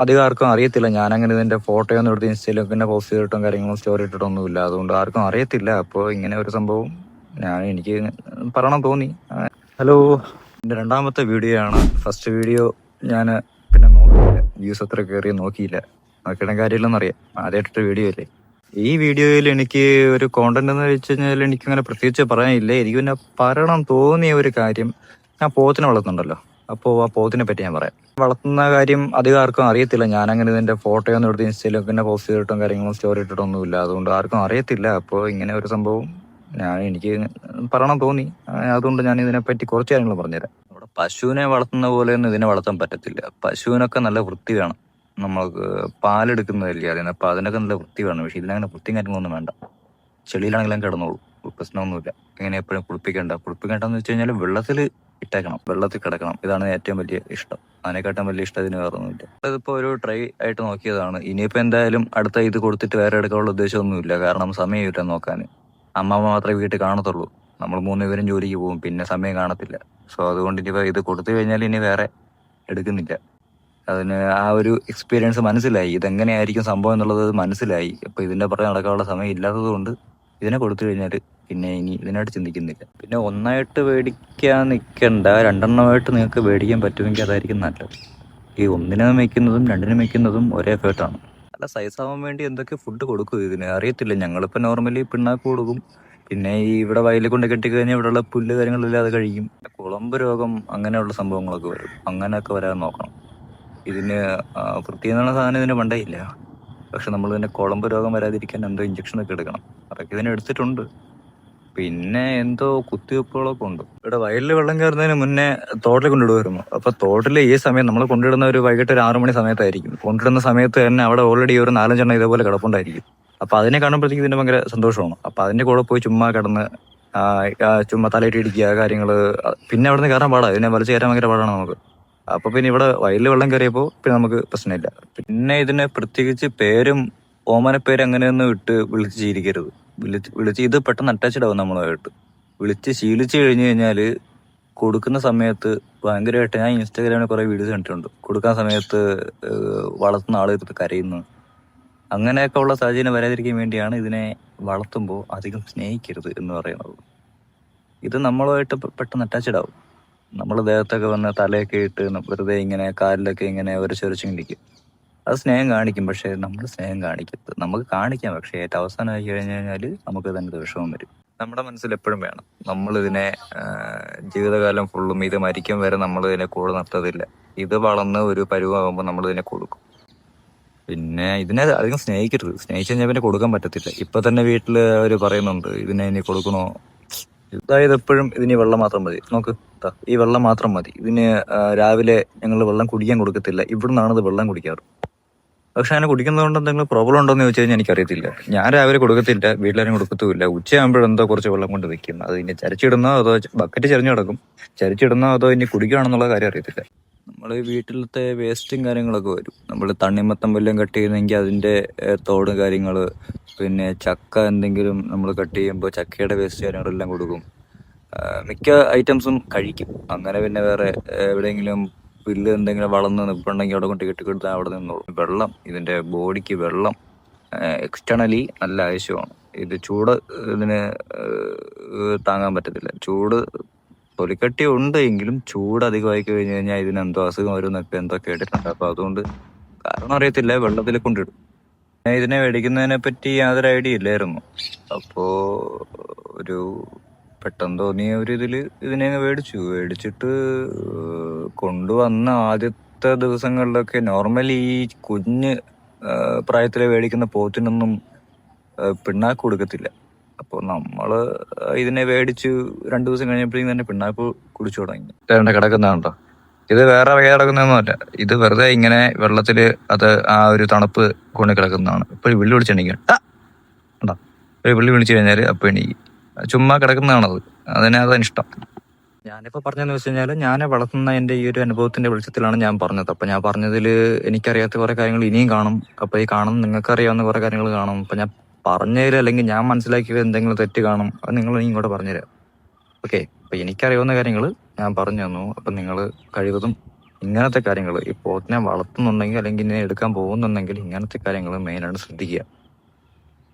അധികം ആർക്കും അറിയത്തില്ല. ഞാനങ്ങനെ ഇതിന്റെ ഫോട്ടോയൊന്നും എടുത്ത് ഇൻസ്റ്റയിലും പിന്നെ പോസ്റ്റ് ചെയ്തിട്ടും കാര്യങ്ങളും സ്റ്റോറി ഇട്ടിട്ടൊന്നുമില്ല. അതുകൊണ്ട് ആർക്കും അറിയത്തില്ല. അപ്പോൾ ഇങ്ങനെ ഒരു സംഭവം എനിക്ക് പറയണം തോന്നി. ഹലോ, എൻ്റെ രണ്ടാമത്തെ വീഡിയോ ആണ്. ഫസ്റ്റ് വീഡിയോ ഞാൻ പിന്നെ നോക്കിയില്ല, വ്യൂസ് അത്ര കയറി നോക്കിയില്ല. നോക്കിയിടം കാര്യമില്ലെന്നറിയാം, ആദ്യമായിട്ടൊരു വീഡിയോ അല്ലേ. ഈ വീഡിയോയിൽ എനിക്ക് ഒരു കോണ്ടന്റ് എന്ന് വെച്ച് കഴിഞ്ഞാൽ എനിക്കങ്ങനെ പ്രത്യേകിച്ച് പറയാനില്ല. എനിക്ക് പിന്നെ പറയണം തോന്നിയ ഒരു കാര്യം, ഞാൻ പോത്തിനെ വളർത്തുന്നുണ്ടല്ലോ, അപ്പോൾ ആ പോത്തിനെ പറ്റി ഞാൻ പറയാം. വളർത്തുന്ന കാര്യം അധികം ആർക്കും അറിയത്തില്ല. ഞാനങ്ങനെ ഇതിന്റെ ഫോട്ടോയൊന്നും എടുത്ത് ഇൻസ്റ്റയിലും പിന്നെ പോസ്റ്റ് ചെയ്തിട്ടും കാര്യങ്ങളും സ്റ്റോറി ഇട്ടിട്ടൊന്നുമില്ല. അതുകൊണ്ട് ആർക്കും അറിയത്തില്ല. അപ്പോൾ ഇങ്ങനെ ഒരു സംഭവം എനിക്ക് പറയണം തോന്നി. അതുകൊണ്ട് ഞാൻ ഇതിനെപ്പറ്റി കുറച്ച് കാര്യങ്ങൾ പറഞ്ഞുതരാം. നമ്മുടെ പശുവിനെ വളർത്തുന്ന പോലെയൊന്നും ഇതിനെ വളർത്താൻ പറ്റത്തില്ല. പശുവിനൊക്കെ നല്ല വൃത്തി വേണം. നമ്മൾക്ക് പാലെടുക്കുന്നതല്ലേ അതിന്, അപ്പോൾ അതിനൊക്കെ നല്ല വൃത്തി വേണം. പക്ഷെ ഇതിനങ്ങനെ വൃത്തിയും കാര്യങ്ങളൊന്നും വേണ്ട. ചെളിയിലാണെങ്കിലും കിടന്നോളൂ, പ്രശ്നമൊന്നുമില്ല. ഇങ്ങനെ എപ്പോഴും കുളിപ്പിക്കേണ്ടെന്ന് വെച്ച് കഴിഞ്ഞാൽ വെള്ളത്തിൽ ഇട്ടേക്കണം, വെള്ളത്തിൽ കിടക്കണം. ഇതാണ് ഏറ്റവും വലിയ ഇഷ്ടം. അതിനെക്കാട്ടും വലിയ ഇഷ്ടം ഇതിന് വേറെ ഒന്നുമില്ല. ഇതിപ്പോ ഒരു ട്രൈ ആയിട്ട് നോക്കിയതാണ്. ഇനിയിപ്പോ എന്തായാലും അടുത്ത ഇത് കൊടുത്തിട്ട് വേറെ എടുക്കാനുള്ള ഉദ്ദേശമൊന്നുമില്ല. കാരണം സമയമില്ല നോക്കാൻ. അമ്മാമ്മ മാത്രമേ വീട്ടിൽ കാണത്തുള്ളൂ. നമ്മൾ 3 പേരും ജോലിക്ക് പോകും, പിന്നെ സമയം കാണത്തില്ല. സോ അതുകൊണ്ട് ഇനിയിപ്പോ ഇത് കൊടുത്തു കഴിഞ്ഞാൽ ഇനി വേറെ എടുക്കുന്നില്ല. അതിന് ആ ഒരു എക്സ്പീരിയൻസ് മനസ്സിലായി, ഇതെങ്ങനെയായിരിക്കും സംഭവം എന്നുള്ളത് മനസ്സിലായി. അപ്പൊ ഇതിന്റെ പുറകെ നടക്കാനുള്ള സമയം ഇല്ലാത്തത് കൊണ്ട് ഇതിനെ കൊടുത്തു കഴിഞ്ഞാൽ പിന്നെ ഇനി ഇതിനായിട്ട് ചിന്തിക്കുന്നില്ല. പിന്നെ ഒന്നായിട്ട് മേടിക്കാൻ നിൽക്കണ്ട, 2എണ്ണമായിട്ട് നിങ്ങൾക്ക് മേടിക്കാൻ പറ്റുമെങ്കിൽ അതായിരിക്കും നല്ലത്. ഈ ഒന്നിനെ വയ്ക്കുന്നതും 2നും വയ്ക്കുന്നതും ഒരേ എഫേർട്ടാണ്. നല്ല സൈസാവാൻ വേണ്ടി എന്തൊക്കെ ഫുഡ് കൊടുക്കും ഇതിന് അറിയത്തില്ല. ഞങ്ങളിപ്പോൾ നോർമലി പിണ്ണാക്ക് കൊടുക്കും. പിന്നെ ഈ ഇവിടെ വയലിൽ കൊണ്ട് കെട്ടിക്കഴിഞ്ഞാൽ ഇവിടെയുള്ള പുല്ല് കാര്യങ്ങളെല്ലാം അത് കഴിക്കും. കുളമ്പ് രോഗം അങ്ങനെയുള്ള സംഭവങ്ങളൊക്കെ വരും. അങ്ങനെയൊക്കെ വരാതെ നോക്കണം. ഇതിന് വൃത്തി എന്നുള്ള സാധനം ഇതിന് പണ്ടേ പക്ഷെ നമ്മൾ ഇതിന്റെ കുളമ്പ് രോഗം വരാതിരിക്കാൻ എന്തോ ഇഞ്ചക്ഷനൊക്കെ എടുക്കണം. അതൊക്കെ ഇതിനെ എടുത്തിട്ടുണ്ട്. പിന്നെ എന്തോ കുത്തിവെപ്പുകളൊക്കെ ഉണ്ട്. ഇവിടെ വയലിൽ വെള്ളം കയറുന്നതിന് മുന്നേ തോട്ടിൽ കൊണ്ടിടുമായിരുന്നു. അപ്പൊ തോട്ടിൽ ഈ സമയം നമ്മൾ കൊണ്ടിടുന്ന ഒരു വൈകിട്ട് ഒരു 6 മണി സമയത്തായിരിക്കും. കൊണ്ടിടുന്ന സമയത്ത് തന്നെ അവിടെ ഓൾറെഡി ഒരു 4-5 ഇതേപോലെ കിടപ്പുണ്ടായിരിക്കും. അപ്പൊ അതിനെ കാണുമ്പോഴത്തേക്കും ഇതിന് ഭയങ്കര സന്തോഷമാണ്. അപ്പൊ അതിന്റെ കൂടെ പോയി ചുമ്മാ കിടന്ന് ചുമ്മാ തലയിട്ട് ഇടിക്കുക കാര്യങ്ങള്. പിന്നെ അവിടെ നിന്ന് കയറാൻ പാടാ, ഇതിനെ വലിച്ചു കയറാൻ ഭയങ്കര പാടാണ് നമുക്ക്. അപ്പൊ പിന്നെ ഇവിടെ വയലിൽ വെള്ളം കയറിയപ്പോൾ പിന്നെ നമുക്ക് പ്രശ്നമില്ല. പിന്നെ ഇതിന് പ്രത്യേകിച്ച് പേരും ഓമനപ്പേര് അങ്ങനെയൊന്നും ഇട്ട് വിളിച്ച് ചിരിക്കരുത്. വിളിച്ച് ഇത് പെട്ടെന്ന് അറ്റാച്ച്ഡ് ആവും നമ്മളുമായിട്ട്. വിളിച്ച് ശീലിച്ചു കഴിഞ്ഞു കഴിഞ്ഞാല് കൊടുക്കുന്ന സമയത്ത് ഭയങ്കരമായിട്ട്, ഞാൻ ഇൻസ്റ്റാഗ്രാമിൽ കുറെ വീഡിയോസ് കണ്ടിട്ടുണ്ട്, കൊടുക്കുന്ന സമയത്ത് വളർത്തുന്ന ആളെടുത്ത് കരയുന്നു. അങ്ങനെയൊക്കെ ഉള്ള സാഹചര്യം വരാതിരിക്കാൻ വേണ്ടിയാണ് ഇതിനെ വളർത്തുമ്പോൾ അധികം സ്നേഹിക്കരുത് എന്ന് പറയുന്നത്. ഇത് നമ്മളുമായിട്ട് പെട്ടെന്ന് അറ്റാച്ച്ഡ് ആവും. നമ്മൾ ദേഹത്തൊക്കെ വന്ന് തലയൊക്കെ ഇട്ട് വെറുതെ ഇങ്ങനെ കാലിലൊക്കെ ഇങ്ങനെ ഒരു ചെറിച്ചിരിക്കും. അത് സ്നേഹം കാണിക്കും. പക്ഷെ നമ്മൾ സ്നേഹം കാണിക്കരുത്. നമുക്ക് കാണിക്കാം, പക്ഷെ ഏറ്റവും അവസാനമായി കഴിഞ്ഞു കഴിഞ്ഞാൽ നമുക്ക് തന്നെ വിഷമം വരും. നമ്മുടെ മനസ്സിൽ എപ്പോഴും വേണം, നമ്മളിതിനെ ജീവിതകാലം ഫുള്ളും ഇത് മരിക്കും വരെ നമ്മൾ ഇതിനെ കൂടെ നിർത്തതില്ല. ഇത് വളർന്ന് ഒരു പരുവാകുമ്പോൾ നമ്മൾ ഇതിനെ കൊടുക്കും. പിന്നെ ഇതിനെ അധികം സ്നേഹിക്കരുത്. സ്നേഹിച്ചു കഴിഞ്ഞാൽ പിന്നെ കൊടുക്കാൻ പറ്റത്തില്ല. ഇപ്പൊ തന്നെ വീട്ടിൽ അവർ പറയുന്നുണ്ട് ഇതിനെ ഇനി കൊടുക്കണോ. അതായത് എപ്പോഴും ഇതിന് വെള്ളം മാത്രം മതി. നോക്ക്, ഈ വെള്ളം മാത്രം മതി ഇതിന്. രാവിലെ ഞങ്ങൾ വെള്ളം കുടിക്കാൻ കൊടുക്കത്തില്ല. ഇവിടുന്നാണ് ഇത് വെള്ളം കുടിക്കാറ്. പക്ഷെ അങ്ങനെ കുടിക്കുന്നത് കൊണ്ട് എന്തെങ്കിലും പ്രോബ്ലം ഉണ്ടോ എന്ന് ചോദിച്ചു കഴിഞ്ഞാൽ എനിക്കറിയത്തില്ല. ഞാൻ രാവിലെ കൊടുക്കത്തില്ല, വീട്ടിലാരും കൊടുക്കത്തുമില്ല. ഉച്ചയാകുമ്പോഴെന്തോ കുറച്ച് വെള്ളം കൊണ്ട് വെക്കും. അത് ഇനി ചരിച്ചിടുന്നോ അതോ ബക്കറ്റ് ചരിഞ്ഞു കിടക്കും, ചരിച്ചിടുന്നോ അതോ ഇനി കുടിക്കുകയാണെന്നുള്ള കാര്യം അറിയത്തില്ല. നമ്മൾ വീട്ടിലത്തെ വേസ്റ്റും കാര്യങ്ങളൊക്കെ വരും. നമ്മൾ തണ്ണിമത്തം വല്ലതും കട്ട് ചെയ്യുന്നെങ്കിൽ അതിന്റെ തോട് കാര്യങ്ങൾ, പിന്നെ ചക്ക എന്തെങ്കിലും നമ്മൾ കട്ട് ചെയ്യുമ്പോൾ ചക്കയുടെ വേസ്റ്റ് കാര്യങ്ങളെല്ലാം കൊടുക്കും. മിക്ക ഐറ്റംസും കഴിക്കും. അങ്ങനെ പിന്നെ വേറെ എവിടെയെങ്കിലും പുല്ല് എന്തെങ്കിലും വളർന്ന് നിൽപ്പുണ്ടെങ്കിൽ അവിടെ കൊണ്ട് കെട്ടിക്കൊടുത്താൽ അവിടെ നിന്നോളും. വെള്ളം, ഇതിന്റെ ബോഡിക്ക് വെള്ളം എക്സ്റ്റേണലി നല്ല ആവശ്യമാണ്. ഇത് ചൂട് ഇതിന് താങ്ങാൻ പറ്റത്തില്ല. ചൂട് തൊലിക്കട്ടി ഉണ്ട് എങ്കിലും ചൂട് അധികമായി കഴിഞ്ഞു കഴിഞ്ഞാൽ ഇതിന് എന്തോ അസുഖം വരുന്നൊക്കെ എന്തോ കേട്ടിട്ടുണ്ട്. അപ്പൊ അതുകൊണ്ട് കാരണം അറിയത്തില്ല, വെള്ളത്തിൽ കൊണ്ടിടും. ഇതിനെ മേടിക്കുന്നതിനെ പറ്റി യാതൊരു ഐഡിയ ഇല്ലായിരുന്നു. അപ്പോ ഒരു പെട്ടെന്ന് തോന്നിയ ഒരു ഇതില് ഇതിനെ മേടിച്ചിട്ട് കൊണ്ടുവന്ന ആദ്യത്തെ ദിവസങ്ങളിലൊക്കെ നോർമലി ഈ കുഞ്ഞ് പ്രായത്തില് മേടിക്കുന്ന പോത്തിനൊന്നും പിണ്ണാക്ക് കൊടുക്കത്തില്ല. അപ്പോൾ നമ്മള് ഇതിനെ മേടിച്ച് 2 ദിവസം കഴിഞ്ഞപ്പോഴേക്കും തന്നെ പിണ്ണാക്ക് കുടിച്ചു തുടങ്ങി. കിടക്കുന്നതാണോ ഇത്? വേറെ വയ്യ കിടക്കുന്നതൊന്നുമല്ല. ഇത് വെറുതെ ഇങ്ങനെ വെള്ളത്തില് അത് ആ ഒരു തണുപ്പ് കൊണ്ട് കിടക്കുന്നതാണ്. ഇപ്പൊ ഒരു വിളി വിളിച്ചെണീക്കാൻ ഒരു വിളി വിളിച്ചു കഴിഞ്ഞാല് അപ്പൊ എണീക്കും. ചുമ്മാ കിടക്കുന്നതാണത്. അതിനിഷ്ടം. ഞാനിപ്പോ പറഞ്ഞതെന്ന് വെച്ച് കഴിഞ്ഞാൽ ഞാൻ വളർത്തുന്ന എന്റെ ഈ ഒരു അനുഭവത്തിന്റെ വെളിച്ചത്തിലാണ് ഞാൻ പറഞ്ഞത്. അപ്പൊ ഞാൻ പറഞ്ഞതിൽ എനിക്കറിയാത്ത കുറെ കാര്യങ്ങൾ ഇനിയും കാണും. അപ്പൊ ഈ കാണുന്ന നിങ്ങൾക്ക് അറിയാവുന്ന കുറെ കാര്യങ്ങൾ കാണും. അപ്പൊ ഞാൻ പറഞ്ഞതിൽ അല്ലെങ്കിൽ ഞാൻ മനസ്സിലാക്കിയത് എന്തെങ്കിലും തെറ്റ് കാണും, അത് നിങ്ങൾ ഇനി ഇങ്ങോട്ട് പറഞ്ഞുതരാം. ഓക്കെ, അപ്പൊ എനിക്കറിയാവുന്ന കാര്യങ്ങൾ ഞാൻ പറഞ്ഞു തന്നു. അപ്പൊ നിങ്ങൾ കഴിവതും ഇങ്ങനത്തെ കാര്യങ്ങൾ ഈ പോത്തിനെ വളർത്തുന്നുണ്ടെങ്കിൽ അല്ലെങ്കിൽ ഇതിനെ എടുക്കാൻ പോകുന്നുണ്ടെങ്കിൽ ഇങ്ങനത്തെ കാര്യങ്ങൾ മെയിനായിട്ട് ശ്രദ്ധിക്കുക.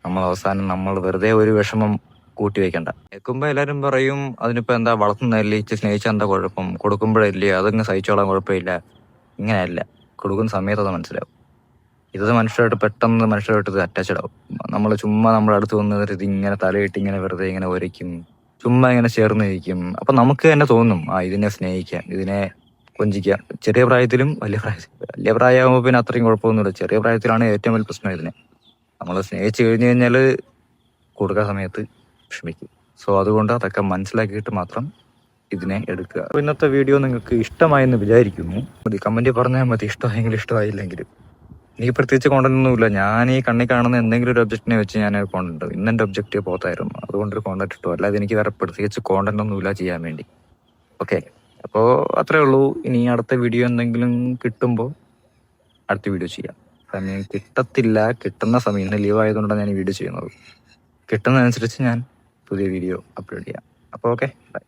നമ്മൾ അവസാനം നമ്മൾ വെറുതെ ഒരു വിഷമം കൂട്ടി വെക്കണ്ട. കേൾക്കുമ്പോൾ എല്ലാവരും പറയും അതിനിപ്പോൾ എന്താ വളർത്തുന്നതല്ലേ, ഇച്ചിരി സ്നേഹിച്ചാൽ എന്താ കുഴപ്പം, കൊടുക്കുമ്പോഴല്ലേ അതങ്ങ് സഹിച്ചോളാൻ കുഴപ്പമില്ല. ഇങ്ങനെയല്ല, കൊടുക്കുന്ന സമയത്ത് അത് മനസ്സിലാവും. ഇത് മനുഷ്യരായിട്ട് ഇത് അറ്റാച്ച്ഡ് ആവും. നമ്മൾ ചുമ്മാ നമ്മുടെ അടുത്ത് വന്ന് ഇത് ഇങ്ങനെ തലയിട്ട് ഇങ്ങനെ വെറുതെ ഇങ്ങനെ ഒരയ്ക്കും, ചുമ്മാ ഇങ്ങനെ ചേർന്ന് ഇരിക്കും. അപ്പം നമുക്ക് തന്നെ തോന്നും ഇതിനെ സ്നേഹിക്കാൻ, ഇതിനെ കൊഞ്ചിക്കാം. ചെറിയ പ്രായത്തിലും വലിയ പ്രായമാകുമ്പോൾ പിന്നെ അത്രയും കുഴപ്പമൊന്നുമില്ല. ചെറിയ പ്രായത്തിലാണ് ഏറ്റവും വലിയ പ്രശ്നം. ഇതിനെ നമ്മൾ സ്നേഹിച്ച് കഴിഞ്ഞ് കഴിഞ്ഞാൽ കൊടുക്കാൻ സമയത്ത് വിഷമിക്കും. സോ അതുകൊണ്ട് അതൊക്കെ മനസ്സിലാക്കിയിട്ട് മാത്രം ഇതിനെ എടുക്കുക. അപ്പോൾ ഇന്നത്തെ വീഡിയോ നിങ്ങൾക്ക് ഇഷ്ടമായെന്ന് വിചാരിക്കുന്നു. കമൻറ്റിൽ പറഞ്ഞാൽ മതി, ഇഷ്ടമായെങ്കിലും ഇഷ്ടമായില്ലെങ്കിലും. എനിക്ക് പ്രത്യേകിച്ച് കോണ്ടന്റ് ഒന്നുമില്ല. ഞാൻ ഈ കണ്ണി കാണുന്ന എന്തെങ്കിലും ഒരു ഒബ്ജക്റ്റിനെ വെച്ച് ഞാൻ കോണ്ടന്റ് ഇടും. ഇന്നെൻ്റെ ഒബ്ജക്റ്റീവ് പോത്തായിരുന്നു, അതുകൊണ്ടൊരു കോണ്ടന്റ് ഇട്ടു. അല്ലാതെ എനിക്ക് വേറെ പ്രത്യേകിച്ച് കോണ്ടന്റ് ഒന്നുമില്ല ചെയ്യാൻ വേണ്ടി. ഓക്കെ, അപ്പോൾ അത്രേ ഉള്ളൂ. ഇനി അടുത്ത വീഡിയോ എന്തെങ്കിലും കിട്ടുമ്പോൾ അടുത്ത വീഡിയോ ചെയ്യാം. സമയം കിട്ടത്തില്ല, കിട്ടുന്ന സമയം ഇന്ന് ലീവ് ആയതുകൊണ്ടാണ് ഞാൻ ഈ വീഡിയോ ചെയ്യുന്നത്. കിട്ടുന്നതനുസരിച്ച് ഞാൻ പുതിയ വീഡിയോ അപ്ലോഡ് ചെയ്യാം. അപ്പോൾ ഓക്കെ, ബൈ.